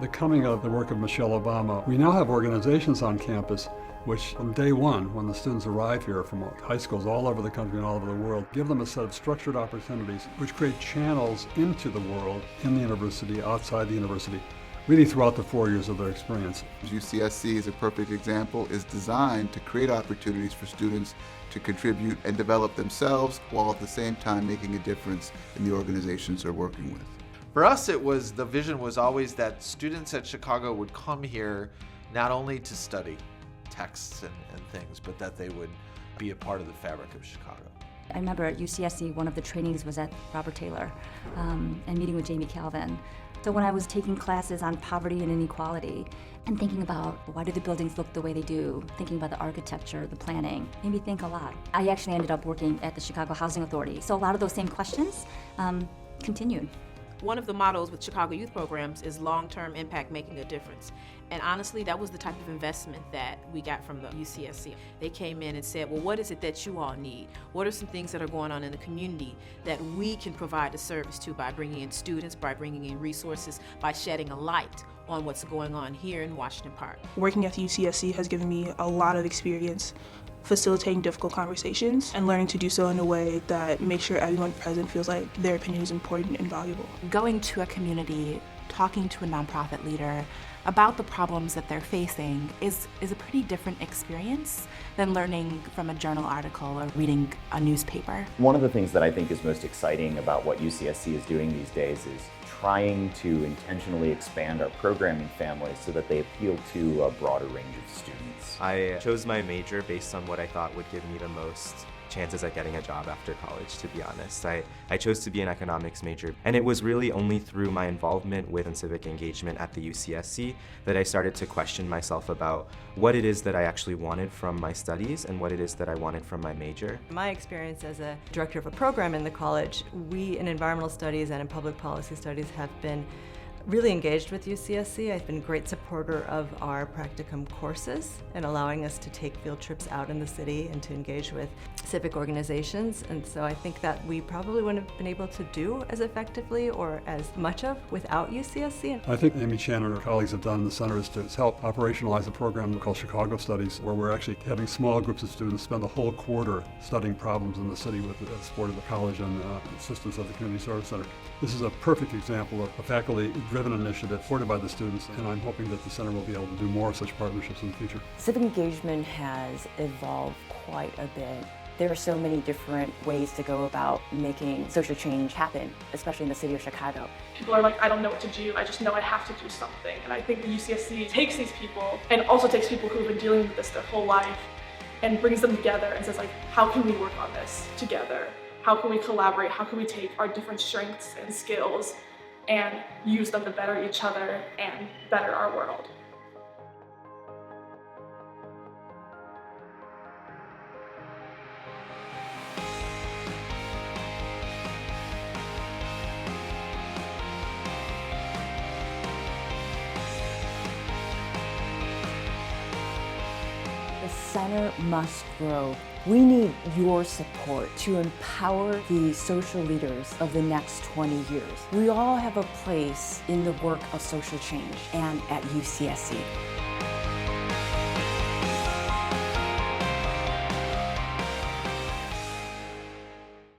the coming of the work of Michelle Obama, we now have organizations on campus which from day one, when the students arrive here from high schools all over the country and all over the world, give them a set of structured opportunities which create channels into the world, in the university, outside the university, really throughout the 4 years of their experience. UCSC is a perfect example, is designed to create opportunities for students to contribute and develop themselves while at the same time making a difference in the organizations they're working with. For us, the vision was always that students at Chicago would come here not only to study texts and things, but that they would be a part of the fabric of Chicago. I remember at UCSC, one of the trainings was at Robert Taylor and meeting with Jamie Calvin. So when I was taking classes on poverty and inequality and thinking about why do the buildings look the way they do, thinking about the architecture, the planning, made me think a lot. I actually ended up working at the Chicago Housing Authority, so a lot of those same questions continued. One of the mottos with Chicago Youth Programs is long-term impact making a difference. And honestly, that was the type of investment that we got from the UCSC. They came in and said, well, what is it that you all need? What are some things that are going on in the community that we can provide a service to by bringing in students, by bringing in resources, by shedding a light on what's going on here in Washington Park. Working at the UCSC has given me a lot of experience facilitating difficult conversations and learning to do so in a way that makes sure everyone present feels like their opinion is important and valuable. Going to a community, talking to a nonprofit leader about the problems that they're facing is a pretty different experience than learning from a journal article or reading a newspaper. One of the things that I think is most exciting about what UCSC is doing these days is trying to intentionally expand our programming families so that they appeal to a broader range of students. I chose my major based on what I thought would give me the most chances at getting a job after college, to be honest. I chose to be an economics major, and it was really only through my involvement with civic engagement at the UCSC that I started to question myself about what it is that I actually wanted from my studies and what it is that I wanted from my major. My experience as a director of a program in the college, we in environmental studies and in public policy studies have been really engaged with UCSC. I've been a great supporter of our practicum courses and allowing us to take field trips out in the city and to engage with civic organizations. And so I think that we probably wouldn't have been able to do as effectively or as much of without UCSC. I think Amy Chan and her colleagues have done in the center is to help operationalize a program called Chicago Studies, where we're actually having small groups of students spend a whole quarter studying problems in the city with the support of the college and assistance of the Community Service Center. This is a perfect example of a faculty-driven initiative supported by the students, and I'm hoping that the center will be able to do more such partnerships in the future. Civic engagement has evolved quite a bit. There are so many different ways to go about making social change happen, especially in the city of Chicago. People are like, I don't know what to do, I just know I have to do something. And I think the UCSC takes these people, and also takes people who have been dealing with this their whole life, and brings them together and says, like, how can we work on this together? How can we collaborate? How can we take our different strengths and skills and use them to better each other and better our world? The center must grow. We need your support to empower the social leaders of the next 20 years. We all have a place in the work of social change and at UCSC.